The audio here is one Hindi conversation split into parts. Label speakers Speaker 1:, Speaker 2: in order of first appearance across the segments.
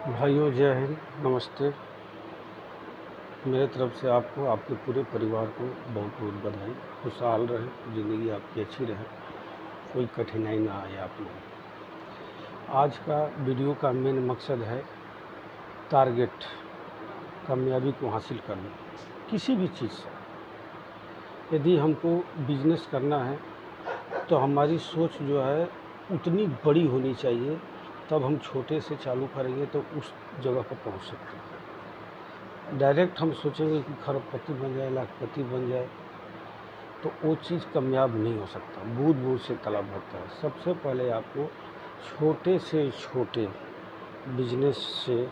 Speaker 1: भाइयों जय हिंद, नमस्ते। मेरे तरफ से आपको, आपके पूरे परिवार को बहुत बहुत बधाई। खुशहाल रहें, ज़िंदगी आपकी अच्छी रहे, कोई कठिनाई ना आए आप लोग। आज का वीडियो का मेन मकसद है टारगेट, कामयाबी को हासिल करना किसी भी चीज़ से। यदि हमको बिजनेस करना है तो हमारी सोच जो है उतनी बड़ी होनी चाहिए, तब हम छोटे से चालू करेंगे तो उस जगह पर पहुंच सकते हैं। डायरेक्ट हम सोचेंगे कि खरबपति बन जाए, लाखपति बन जाए, तो वो चीज़ कामयाब नहीं हो सकता। बूंद बूंद से तालाब भरता है। सबसे पहले आपको छोटे से छोटे बिजनेस से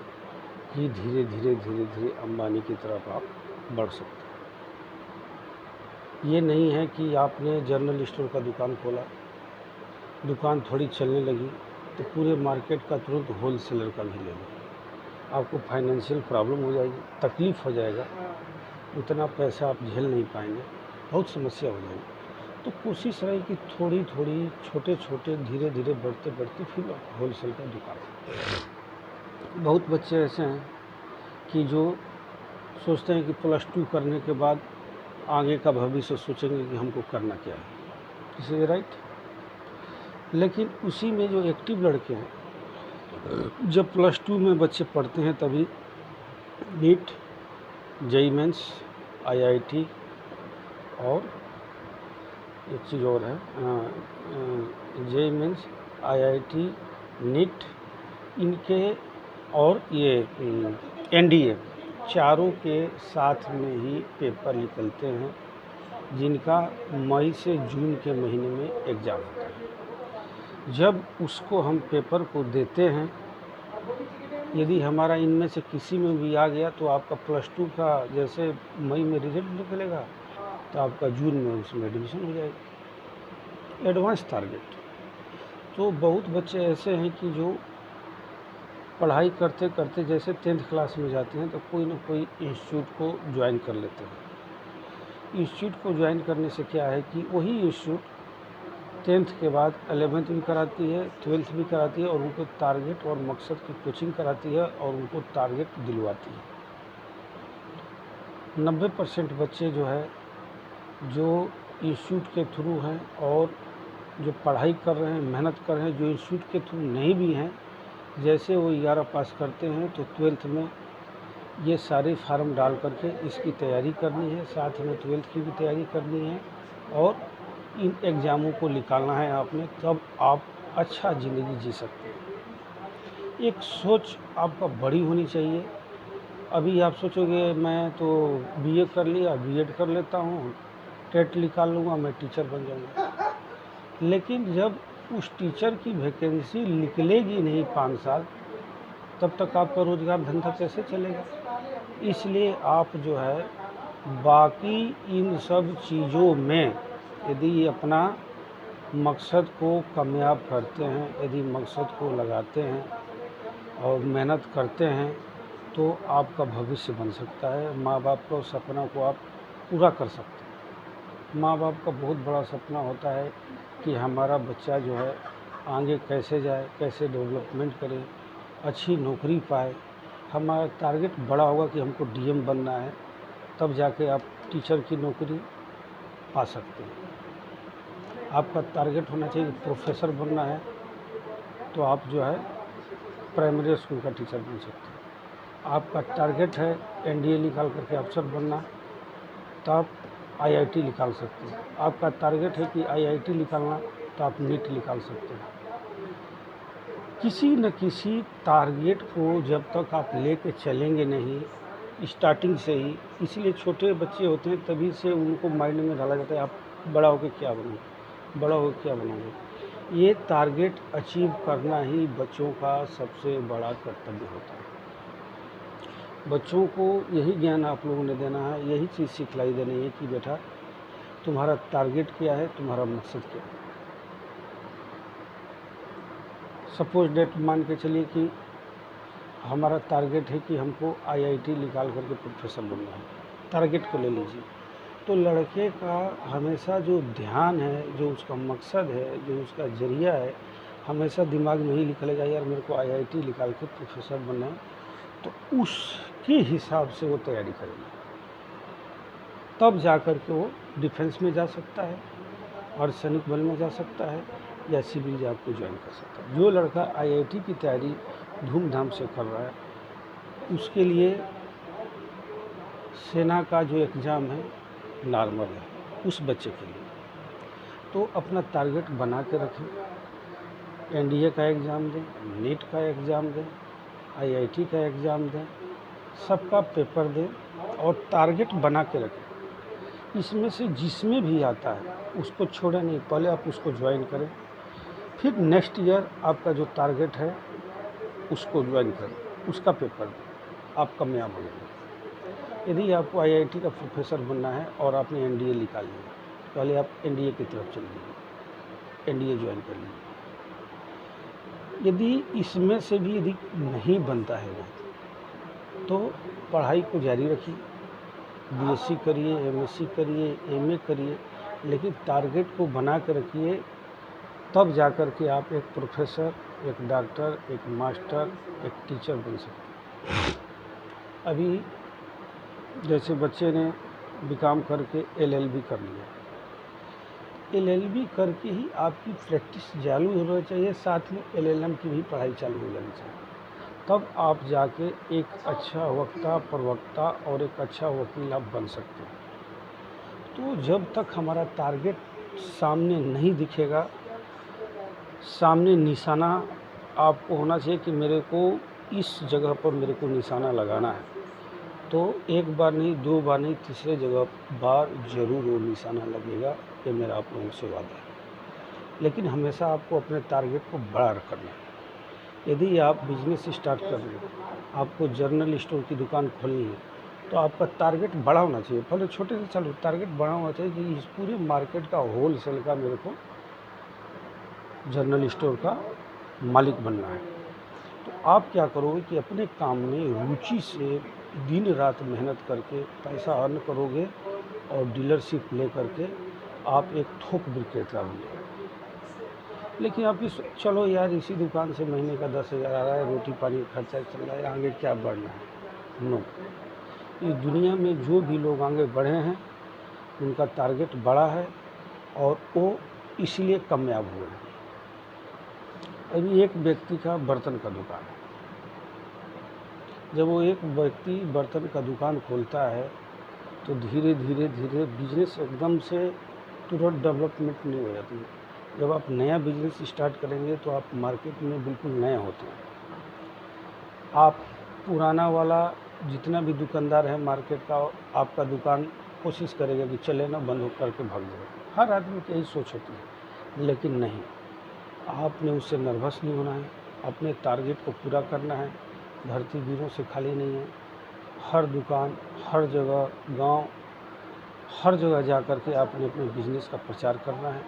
Speaker 1: ही धीरे धीरे धीरे धीरे अंबानी की तरफ आप बढ़ सकते हैं। ये नहीं है कि आपने जनरल स्टोर का दुकान खोला, दुकान थोड़ी चलने लगी तो पूरे मार्केट का तुरंत होलसेलर का भी ले लो। आपको फाइनेंशियल प्रॉब्लम हो जाएगी, तकलीफ़ हो जाएगा, उतना पैसा आप झेल नहीं पाएंगे, बहुत समस्या हो जाएगी। तो कोशिश रहे कि थोड़ी थोड़ी छोटे छोटे धीरे धीरे बढ़ते बढ़ते फिर होलसेल का दुकान। बहुत बच्चे ऐसे हैं कि जो सोचते हैं कि +2 करने के बाद आगे का भविष्य सोचेंगे कि हमको करना क्या है। इस इज राइट। लेकिन उसी में जो एक्टिव लड़के हैं, जब +2 में बच्चे पढ़ते हैं तभी नीट, जेईई मेंस, आईआईटी और एक चीज़ और है, जेईई मेंस, आईआईटी, नीट, इनके और ये एनडीए, चारों के साथ में ही पेपर निकलते हैं, जिनका मई से जून के महीने में एग्ज़ाम होता है। जब उसको हम पेपर को देते हैं, यदि हमारा इनमें से किसी में भी आ गया तो आपका +2 का जैसे मई में रिजल्ट निकलेगा तो आपका जून में उसमें एडमिशन हो जाएगी। Advance target. तो बहुत बच्चे ऐसे हैं कि जो पढ़ाई करते करते जैसे 10th क्लास में जाते हैं तो कोई ना कोई इंस्टीट्यूट को ज्वाइन कर लेते हैं। इंस्टीट्यूट को ज्वाइन करने से क्या है कि वही इंस्टीट्यूट 10th के बाद 11th भी कराती है, 12th भी कराती है, और उनको टारगेट और मकसद की कोचिंग कराती है और उनको टारगेट दिलवाती है। 90% बच्चे जो है, जो इंस्टीट्यूट के थ्रू हैं और जो पढ़ाई कर रहे हैं, मेहनत कर रहे हैं, जो इंस्टीट्यूट के थ्रू नहीं भी हैं, जैसे वो 11 पास करते हैं तो 12th में ये सारे फार्म डाल करके इसकी तैयारी करनी है, साथ में 12th की भी तैयारी करनी है और इन एग्ज़ामों को निकालना है आपने, तब आप अच्छा ज़िंदगी जी सकते हैं। एक सोच आपका बड़ी होनी चाहिए। अभी आप सोचोगे मैं तो बीए कर लिया, बीएड कर लेता हूँ, टेट निकाल लूँगा, मैं टीचर बन जाऊँगा। लेकिन जब उस टीचर की वैकेंसी निकलेगी नहीं 5 साल, तब तक आपका रोज़गार धंधा कैसे चलेगा? इसलिए आप जो है बाकी इन सब चीज़ों में यदि अपना मकसद को कामयाब करते हैं, यदि मकसद को लगाते हैं और मेहनत करते हैं, तो आपका भविष्य बन सकता है। माँ बाप का सपना को आप पूरा कर सकते हैं। माँ बाप का बहुत बड़ा सपना होता है कि हमारा बच्चा जो है आगे कैसे जाए, कैसे डेवलपमेंट करे, अच्छी नौकरी पाए। हमारा टारगेट बड़ा होगा कि हमको डीएम बनना है, तब जाके आप टीचर की नौकरी पा सकते हैं। आपका टारगेट होना चाहिए प्रोफेसर बनना है, तो आप जो है प्राइमरी स्कूल का टीचर बन सकते हैं। आपका टारगेट है एनडीए निकाल करके अफसर बनना, तो आप आईआईटी निकाल सकते हैं। आपका टारगेट है कि आईआईटी निकालना, तो आप नीट निकाल सकते हैं। किसी न किसी टारगेट को जब तक आप लेके चलेंगे नहीं स्टार्टिंग से ही, इसलिए छोटे बच्चे होते हैं तभी से उनको माइंड में डाला जाता है आप बड़ा होकर क्या बनोगे, बड़ा होकर क्या बनोगे। ये टारगेट अचीव करना ही बच्चों का सबसे बड़ा कर्तव्य होता है। बच्चों को यही ज्ञान आप लोगों ने देना है, यही चीज़ सिखलाई देनी है कि बेटा तुम्हारा टारगेट क्या है, तुम्हारा मकसद क्या है। सपोज डेट मान के चलिए कि हमारा टारगेट है कि हमको आईआईटी निकाल करके प्रोफेसर बनना है, टारगेट को ले लीजिए। तो लड़के का हमेशा जो ध्यान है, जो उसका मकसद है, जो उसका ज़रिया है, हमेशा दिमाग में ही निकलेगा यार मेरे को आईआईटी निकाल के प्रोफेसर बनना है, तो उसके हिसाब से वो तैयारी करेगा, तब जा कर के वो डिफेंस में जा सकता है, अर्धसैनिक बल में जा सकता है, या सिविल जॉब को ज्वाइन कर सकता है। जो लड़का आईआईटी की तैयारी धूमधाम से कर रहा है, उसके लिए सेना का जो एग्ज़ाम है नॉर्मल है उस बच्चे के लिए। तो अपना टारगेट बना के रखें, एनडीए का एग्ज़ाम दें, नीट का एग्ज़ाम दें, आईआईटी का एग्ज़ाम दें, सबका पेपर दें और टारगेट बना के रखें। इसमें से जिसमें भी आता है उसको छोड़ें नहीं, पहले आप उसको ज्वाइन करें, फिर नेक्स्ट ईयर आपका जो टारगेट है उसको ज्वाइन करें, उसका पेपर दें, आप कामयाब हो जाएंगे। यदि आपको आईआईटी का प्रोफेसर बनना है और आपने एनडीए निकाल लिया, पहले आप एनडीए की तरफ चल लीजिए, एनडीए ज्वाइन कर लीजिए। यदि इसमें से भी यदि नहीं बनता है तो पढ़ाई को जारी रखिए, बीएससी करिए, एमएससी करिए, एमए करिए, लेकिन टारगेट को बना के रखिए, तब जा कर के आप एक प्रोफेसर, एक डॉक्टर, एक मास्टर, एक टीचर बन सकते हैं। अभी जैसे बच्चे ने बीकॉम करके एलएलबी कर लिया, एलएलबी करके ही आपकी प्रैक्टिस चालू होना चाहिए, साथ में एलएलएम की भी पढ़ाई चालू हो जानी चाहिए, तब आप जाके एक अच्छा वक्ता, प्रवक्ता और एक अच्छा वकील आप बन सकते हैं। तो जब तक हमारा टारगेट सामने नहीं दिखेगा, सामने निशाना आपको होना चाहिए कि मेरे को इस जगह पर मेरे को निशाना लगाना है, तो एक बार नहीं, दो बार नहीं, तीसरे जगह बार ज़रूर वो निशाना लगेगा, ये मेरा आप लोगों से वादा है। लेकिन हमेशा आपको अपने टारगेट को बड़ा रखना है। यदि आप बिजनेस स्टार्ट कर रहे हैं, आपको जनरल स्टोर की दुकान खोलनी है, तो आपका टारगेट बड़ा होना चाहिए। पहले छोटे से चलो, टारगेट बड़ा होना चाहिए कि इस पूरे मार्केट का होल सेल का मेरे को जनरल स्टोर का मालिक बनना है। तो आप क्या करोगे कि अपने काम में रुचि से दिन रात मेहनत करके पैसा अर्न करोगे और डीलरशिप ले करके आप एक थोक विक्रेता बनिए। लेकिन आप चलो यार इसी दुकान से महीने का 10,000 आ रहा है, रोटी पानी का खर्चा चल रहा है, आगे क्या बढ़ना है? नो, इस दुनिया में जो भी लोग आगे बढ़े हैं उनका टारगेट बड़ा है और वो इसलिए कामयाब हुए हैं। अभी एक व्यक्ति का बर्तन का दुकान है, जब वो एक व्यक्ति बर्तन का दुकान खोलता है तो धीरे धीरे धीरे बिजनेस एकदम से तुरंत डेवलपमेंट नहीं हो जाती है। जब आप नया बिजनेस स्टार्ट करेंगे तो आप मार्केट में बिल्कुल नए होते हैं। आप पुराना वाला जितना भी दुकानदार है मार्केट का, आपका दुकान कोशिश करेगा कि चले ना, बंद करके भाग जाए। हर आदमी की यही सोच होती है, लेकिन नहीं, आपने उससे नर्वस नहीं होना है, अपने टारगेट को पूरा करना है। धरती वीरों से खाली नहीं है, हर दुकान, हर जगह, गांव, हर जगह जा कर के आपने अपने बिजनेस का प्रचार करना है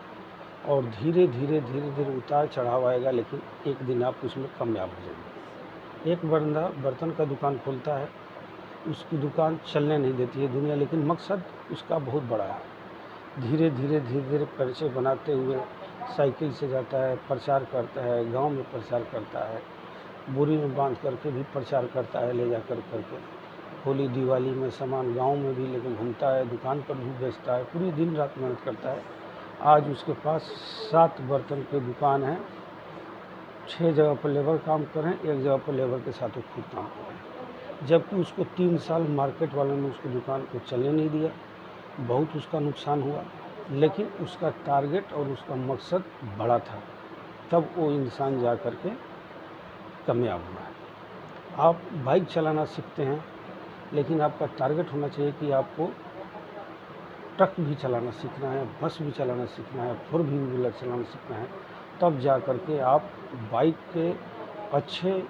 Speaker 1: और धीरे धीरे धीरे धीरे उतार चढ़ाव आएगा, लेकिन एक दिन आप उसमें कामयाब हो जाएंगे। एक बंदा बर्तन का दुकान खोलता है, उसकी दुकान चलने नहीं देती है दुनिया, लेकिन मकसद उसका बहुत बड़ा है। धीरे धीरे धीरे धीरे परिचय बनाते हुए साइकिल से जाता है, प्रचार करता है, गांव में प्रचार करता है, बोरी में बांध करके भी प्रचार करता है ले जा करके। होली दिवाली में सामान गांव में भी लेकर घूमता है, दुकान पर भी बेचता है, पूरी दिन रात मेहनत करता है। आज उसके पास 7 बर्तन की दुकान है, 6 जगह पर लेबर काम करें, एक जगह पर लेबर के साथ वो खुद काम करें। जबकि उसको 3 साल मार्केट वालों ने उसकी दुकान को चलने नहीं दिया, बहुत उसका नुकसान हुआ, लेकिन उसका टारगेट और उसका मकसद बड़ा था, तब वो इंसान जा कर के कामयाब हुआ है। आप बाइक चलाना सीखते हैं, लेकिन आपका टारगेट होना चाहिए कि आपको ट्रक भी चलाना सीखना है, बस भी चलाना सीखना है, 4 व्हीलर चलाना सीखना है, तब जा कर के आप बाइक के अच्छे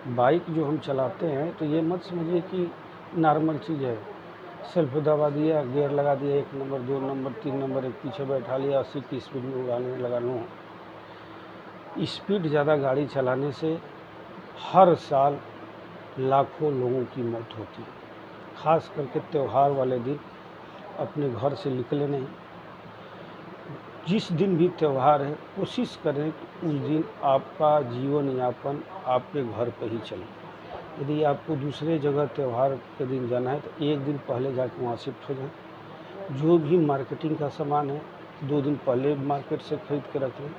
Speaker 1: बाइक जो हम चलाते हैं, तो ये मत समझिए कि नॉर्मल चीज़ है, सेल्फ दबा दिया, गियर लगा दिया, 1 नंबर 2 नंबर 3 नंबर, एक पीछे बैठा लिया, 80 की स्पीड में उड़ाने लगा। लो, स्पीड ज़्यादा गाड़ी चलाने से हर साल लाखों लोगों की मौत होती है। ख़ास करके त्यौहार वाले दिन अपने घर से निकले नहीं। जिस दिन भी त्यौहार है कोशिश करें कि उस दिन आपका जीवन यापन आपके घर पे ही चले। यदि आपको दूसरे जगह त्यौहार के दिन जाना है तो एक दिन पहले जाके वहाँ शिफ्ट हो जाएँ। जो भी मार्केटिंग का सामान है 2 दिन पहले मार्केट से खरीद के रख लें।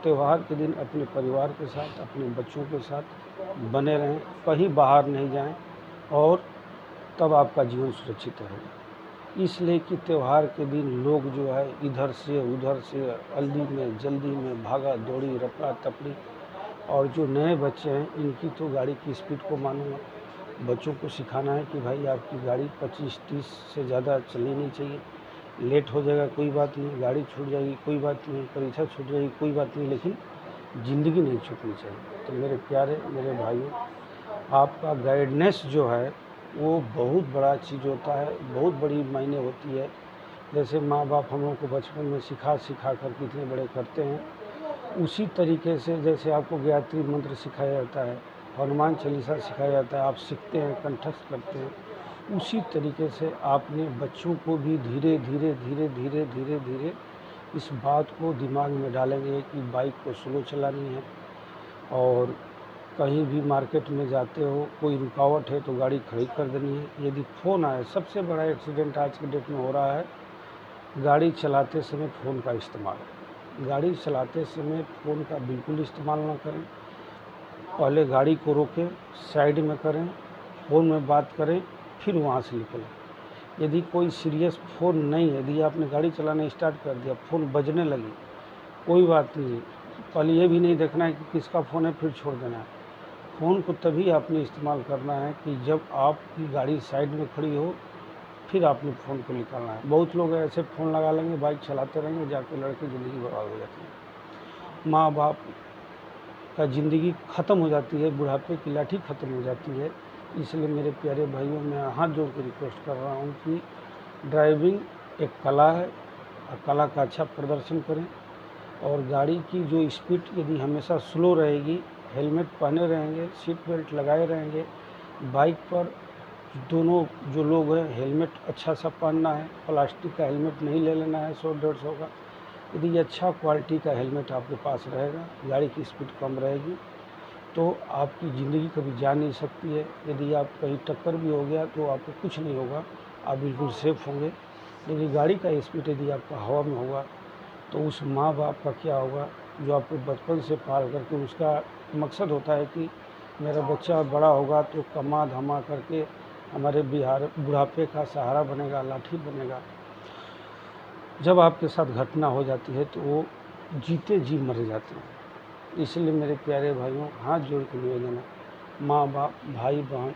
Speaker 1: त्यौहार के दिन अपने परिवार के साथ, अपने बच्चों के साथ बने रहें, कहीं बाहर नहीं जाएँ और तब आपका जीवन सुरक्षित रहेगा। इसलिए कि त्यौहार के दिन लोग जो है इधर से उधर से जल्दी में भागा दौड़ी, रफड़ा तफड़ी, और जो नए बच्चे हैं इनकी तो गाड़ी की स्पीड को मानूँगा। बच्चों को सिखाना है कि भाई आपकी गाड़ी 25-30 से ज़्यादा चलनी नहीं चाहिए। लेट हो जाएगा कोई बात नहीं, गाड़ी छूट जाएगी कोई बात नहीं, परीक्षा छूट जाएगी कोई बात नहीं, लेकिन ज़िंदगी नहीं छूटनी चाहिए। तो मेरे प्यारे मेरे भाइयों, आपका गाइडेंस जो है वो बहुत बड़ा चीज़ होता है, बहुत बड़ी मायने होती है। जैसे माँ बाप हम लोग को बचपन में सिखा कर कितने बड़े करते हैं, उसी तरीके से जैसे आपको गायत्री मंत्र सिखाया जाता है, हनुमान चालीसा सिखाया जाता है, आप सीखते हैं, कंठस्थ करते हैं, उसी तरीके से आपने बच्चों को भी धीरे धीरे इस बात को दिमाग में डालेंगे कि बाइक को स्लो चलानी है। और कहीं भी मार्केट में जाते हो, कोई रुकावट है तो गाड़ी खड़ी कर देनी है। यदि फ़ोन आए, सबसे बड़ा एक्सीडेंट आज के डेट में हो रहा है गाड़ी चलाते समय फ़ोन का इस्तेमाल। गाड़ी चलाते समय फ़ोन का बिल्कुल इस्तेमाल ना करें। पहले गाड़ी को रोकें, साइड में करें, फ़ोन में बात करें, फिर वहाँ से निकलें। यदि कोई सीरियस फ़ोन नहीं है, यदि आपने गाड़ी चलाना स्टार्ट कर दिया, फ़ोन बजने लगी, कोई बात नहीं, पहले ये भी नहीं देखना है कि किसका फ़ोन है फिर छोड़ देना है। फ़ोन को तभी आपने इस्तेमाल करना है कि जब आपकी गाड़ी साइड में खड़ी हो, फिर आपने फ़ोन को निकालना है। बहुत लोग ऐसे फ़ोन लगा लेंगे, बाइक चलाते रहेंगे, जाके लड़के ज़िंदगी बर्बाद हो जाती है। माँ बाप का ज़िंदगी ख़त्म हो जाती है, बुढ़ापे की लाठी ख़त्म हो जाती है। इसलिए मेरे प्यारे भाइयों, मैं हाथ जोड़ के रिक्वेस्ट कर रहा हूँ कि ड्राइविंग एक कला है और कला का अच्छा प्रदर्शन करें। और गाड़ी की जो स्पीड यदि हमेशा स्लो रहेगी, हेलमेट पहने रहेंगे, सीट बेल्ट लगाए रहेंगे, बाइक पर दोनों जो लोग हैं हेलमेट अच्छा सा पहनना है, प्लास्टिक का हेलमेट नहीं ले लेना है 100-150 का। यदि अच्छा क्वालिटी का हेलमेट आपके पास रहेगा, गाड़ी की स्पीड कम रहेगी, तो आपकी ज़िंदगी कभी जा नहीं सकती है। यदि आप कहीं टक्कर भी हो गया तो आपको कुछ नहीं होगा, आप बिल्कुल सेफ़ होंगे। लेकिन गाड़ी का स्पीड यदि आपका हवा में होगा तो उस माँ बाप का क्या होगा जो आपको बचपन से पाल करके, उसका मकसद होता है कि मेरा बच्चा बड़ा होगा तो कमा धमा करके हमारे बुढ़ापे का सहारा बनेगा, लाठी बनेगा। जब आपके साथ घटना हो जाती है तो वो जीते जी मर जाते हैं। इसलिए मेरे प्यारे भाइयों, हाथ जोड़ के निवेदन है, माँ बाप, भाई बहन,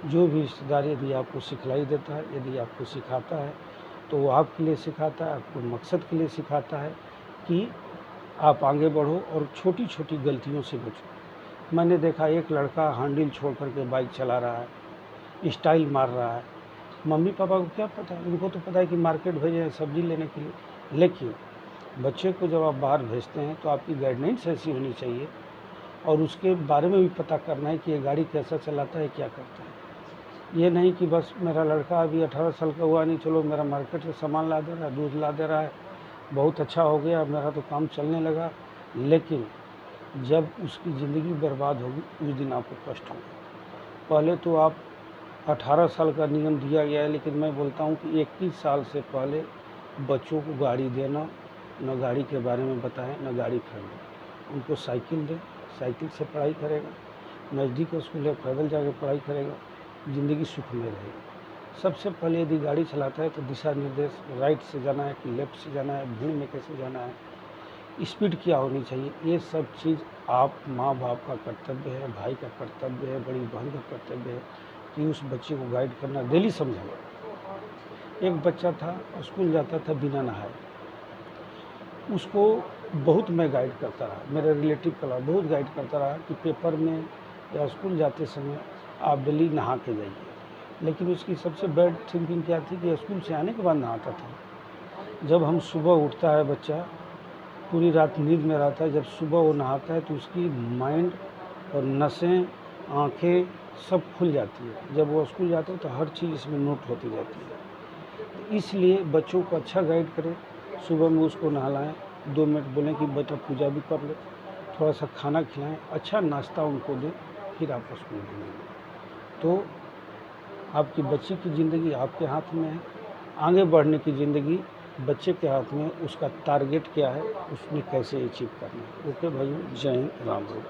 Speaker 1: जो भी रिश्तेदार यदि आपको सिखलाई देता है, यदि आपको सिखाता है, तो वो आपके लिए सिखाता है, आपको मकसद के लिए सिखाता है कि आप आगे बढ़ो और छोटी छोटी गलतियों से बचो। मैंने देखा एक लड़का हैंडल छोड़ करके बाइक चला रहा है, स्टाइल मार रहा है। मम्मी पापा को क्या पता है, उनको तो पता है कि मार्केट भेजे हैं सब्ज़ी लेने के लिए। लेकिन बच्चे को जब आप बाहर भेजते हैं तो आपकी गाइडलाइंस ऐसी होनी चाहिए और उसके बारे में भी पता करना है कि ये गाड़ी कैसा चलाता है, क्या करता है। ये नहीं कि बस मेरा लड़का अभी 18 साल का हुआ नहीं, चलो मेरा मार्केट से सामान ला दे रहा है, दूध ला दे रहा है, बहुत अच्छा हो गया, मेरा तो काम चलने लगा। लेकिन जब उसकी ज़िंदगी बर्बाद होगी उस दिन आपको कष्ट होगा। पहले तो आप 18 साल का नियम दिया गया है, लेकिन मैं बोलता हूँ कि 21 साल से पहले बच्चों को गाड़ी देना, न गाड़ी के बारे में बताएं, न गाड़ी खरीदें। उनको साइकिल दें, साइकिल से पढ़ाई करेगा, नज़दीक स्कूल है पैदल जाकर पढ़ाई करेगा, ज़िंदगी सुख में रहेगी। सबसे पहले यदि गाड़ी चलाता है तो दिशा निर्देश, राइट से जाना है कि लेफ़्ट से जाना है, भीड़ में कैसे जाना है, स्पीड क्या होनी चाहिए, ये सब चीज़ आप माँ बाप का कर्तव्य है, भाई का कर्तव्य है, बड़ी बहन का कर्तव्य है कि उस बच्चे को गाइड करना, डेली समझाना। एक बच्चा था, स्कूल जाता था बिना नहाए, उसको बहुत मैं गाइड करता रहा, मेरा रिलेटिव का बहुत गाइड करता रहा कि पेपर में या स्कूल जाते समय आप डेली नहा के जाइए। लेकिन उसकी सबसे बैड थिंकिंग क्या थी कि स्कूल से आने के बाद नहाता था। जब हम सुबह उठता है बच्चा, पूरी रात नींद में रहता है, जब सुबह वो नहाता है तो उसकी माइंड और नसें, आँखें सब खुल जाती है। जब वो स्कूल जाता है तो हर चीज़ इसमें नोट होती जाती है। इसलिए बच्चों को अच्छा गाइड करें, सुबह में उसको नहलाएं, 2 मिनट बोलें कि बेटा पूजा भी कर ले, थोड़ा सा खाना खिलाएं, अच्छा नाश्ता उनको दें, फिर आप स्कूल भेजेंगे। तो आपकी बच्चे की ज़िंदगी आपके हाथ में है, आगे बढ़ने की ज़िंदगी बच्चे के हाथ में, उसका टारगेट क्या है, उसने कैसे अचीव करना है। ओके भाइयों, जय हिंद, राम राम।